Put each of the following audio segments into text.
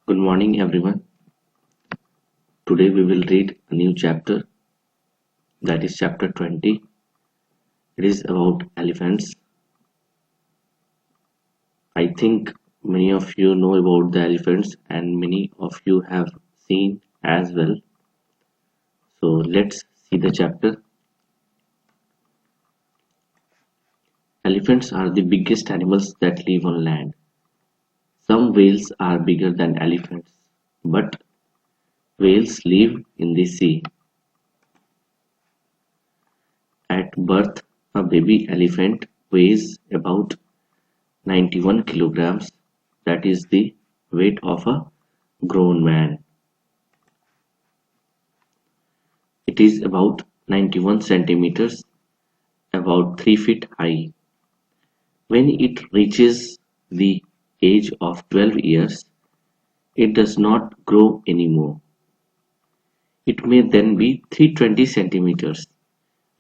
Good morning, everyone. Today we will read a new chapter, that is chapter 20. It is about elephants. I think many of you know about the elephants and many of you have seen as well. So let's see the chapter. Elephants are the biggest animals that live on land. Some whales are bigger than elephants, but whales live in the sea. At birth, a baby elephant weighs about 91 kilograms, that is the weight of a grown man. It is about 91 centimeters, about 3 feet high. When it reaches the age of 12 years, it does not grow anymore. It may then be 320 centimeters,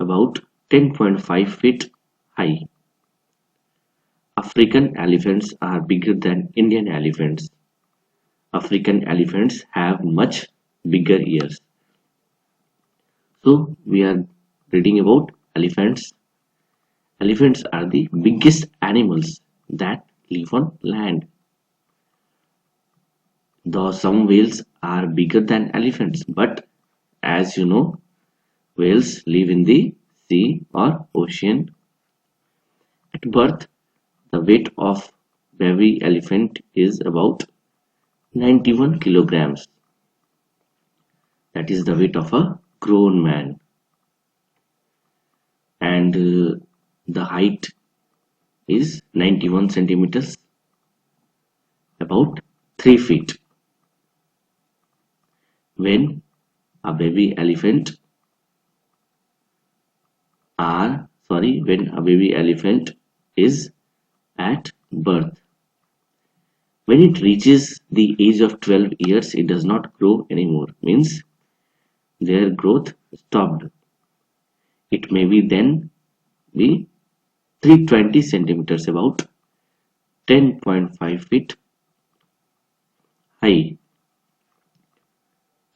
about 10.5 feet high. African elephants are bigger than Indian elephants. African elephants have much bigger ears. So we are reading about elephants. Elephants are the biggest animals that live on land. Though some whales are bigger than elephants, but as you know, whales live in the sea or ocean. At birth, the weight of baby elephant is about 91 kilograms. That is the weight of a grown man. And the height is 91 centimeters, about 3 feet. When a baby elephant is at birth, when it reaches the age of 12 years, it does not grow anymore, means their growth stopped. It may be then be 320 centimeters, about 10.5 feet high.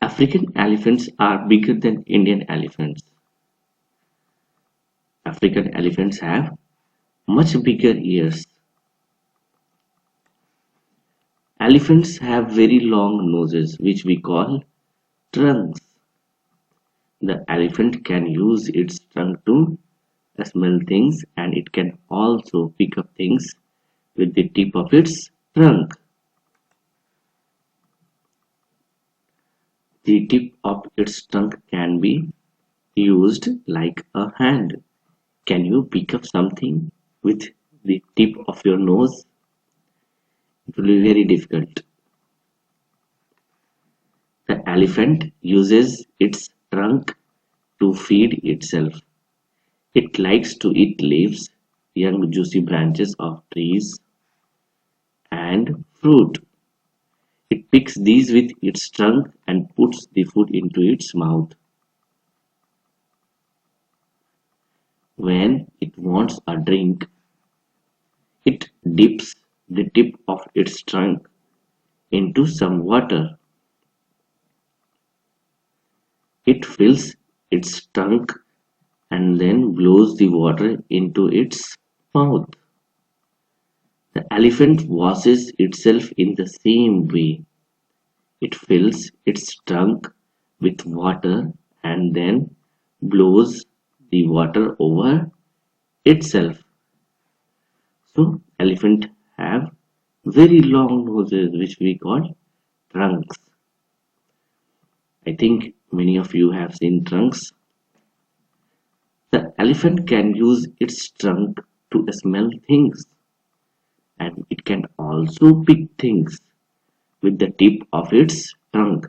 African elephants are bigger than Indian elephants. African elephants have much bigger ears. Elephants have very long noses, which we call trunks. The elephant can use its trunk to smell things, and it can also pick up things with the tip of its trunk. The tip of its trunk can be used like a hand. Can you pick up something with the tip of your nose? It will be very difficult. The elephant uses its trunk to feed itself. It likes to eat leaves, young juicy branches of trees, and fruit. It picks these with its trunk and puts the food into its mouth. When it wants a drink, it dips the tip of its trunk into some water. It fills its trunk and then blows the water into its mouth. The elephant washes itself in the same way. It fills its trunk with water and then blows the water over itself. So elephants have very long noses, which we call trunks. I think many of you have seen trunks. The elephant can use its trunk to smell things, and it can also pick things with the tip of its trunk.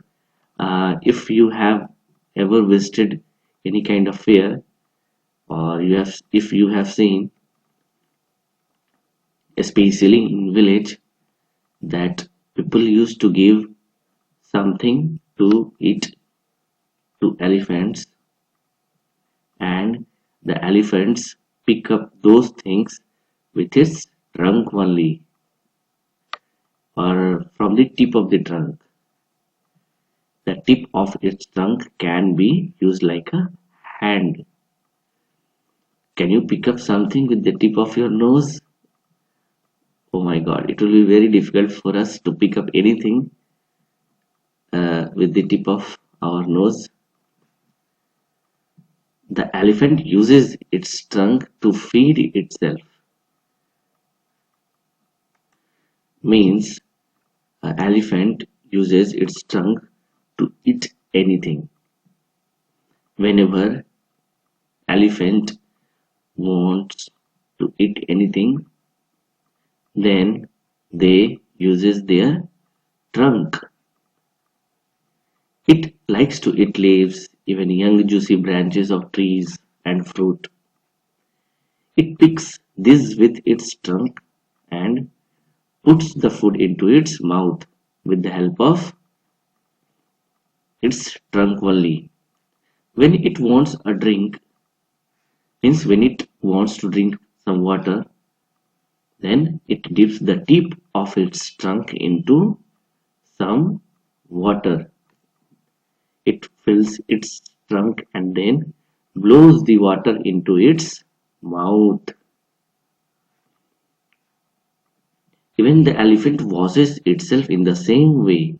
If you have ever visited any kind of fair, or if you have seen, especially in village, that people used to give something to eat to elephants, and the elephants pick up those things with its trunk only. or from the tip of the trunk. The tip of its trunk can be used like a hand. Can you pick up something with the tip of your nose? Oh my god, it will be very difficult for us to pick up anything with the tip of our nose. The elephant uses its trunk to feed itself. Means an elephant uses its trunk to eat anything. Whenever elephant wants to eat anything, then they uses their trunk. It likes to eat leaves, even young juicy branches of trees and fruit. It picks this with its trunk and puts the food into its mouth with the help of its trunk only. When it wants a drink, means when it wants to drink some water, then it dips the tip of its trunk into some water. It fills its trunk and then blows the water into its mouth. Even the elephant washes itself in the same way.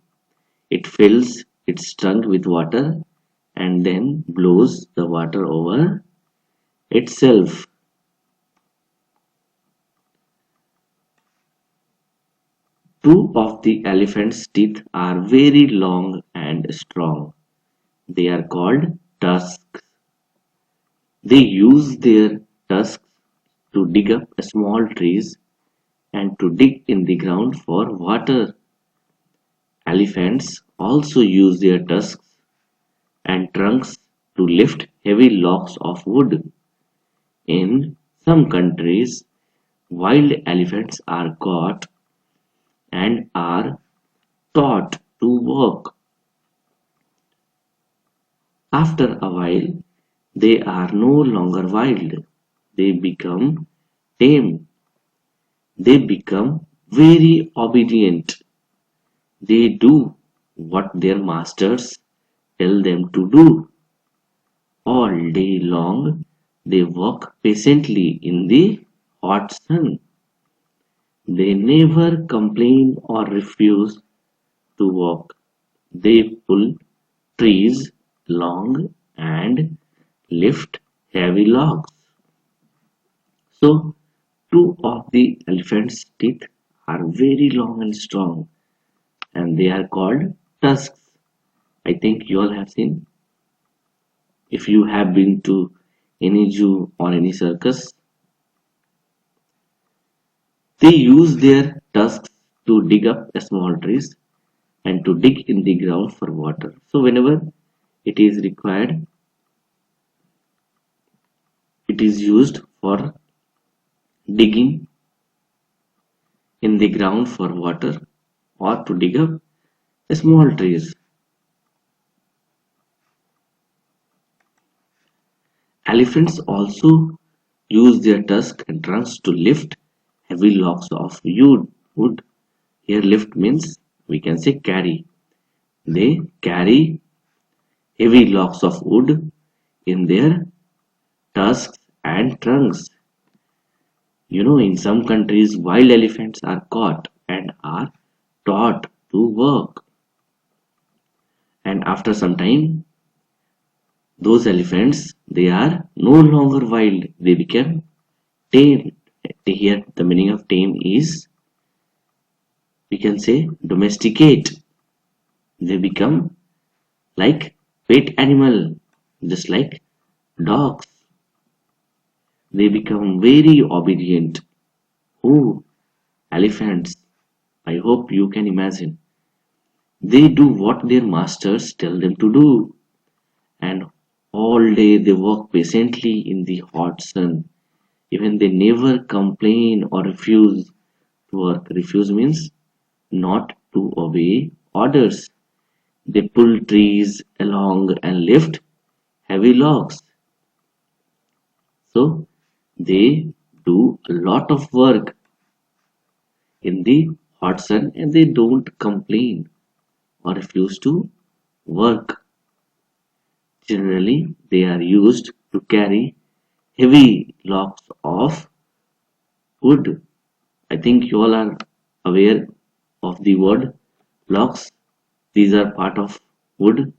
It fills its trunk with water and then blows the water over itself. Two of the elephant's teeth are very long and strong. They are called tusks. They use their tusks to dig up small trees and to dig in the ground for water. Elephants also use their tusks and trunks to lift heavy logs of wood. In some countries, wild elephants are caught and are taught to walk. After a while, they are no longer wild. They become tame. They become very obedient. They do what their masters tell them to do. All day long, they walk patiently in the hot sun. They never complain or refuse to walk. They pull trees long and lift heavy logs. So, two of the elephant's teeth are very long and strong, and they are called tusks. I think you all have seen. If you have been to any zoo or any circus, they use their tusks to dig up small trees and to dig in the ground for water. So whenever it is required, it is used for digging in the ground for water or to dig up small trees. Elephants also use their tusks and trunks to lift heavy logs of wood. Here lift means we can say carry. They carry heavy logs of wood in their tusks and trunks. You know, in some countries, wild elephants are caught and are taught to work. And after some time, those elephants, they are no longer wild. They become tame. Here, the meaning of tame is, we can say, domesticate. They become like pet animal, just like dogs. They become very obedient. Oh, elephants. I hope you can imagine. They do what their masters tell them to do, and all day they work patiently in the hot sun. Even they never complain or refuse to work. Refuse means not to obey orders. They pull trees along and lift heavy logs. So they do a lot of work in the hot sun and they don't complain or refuse to work. Generally, they are used to carry heavy logs of wood. I think you all are aware of the word logs. These are part of wood.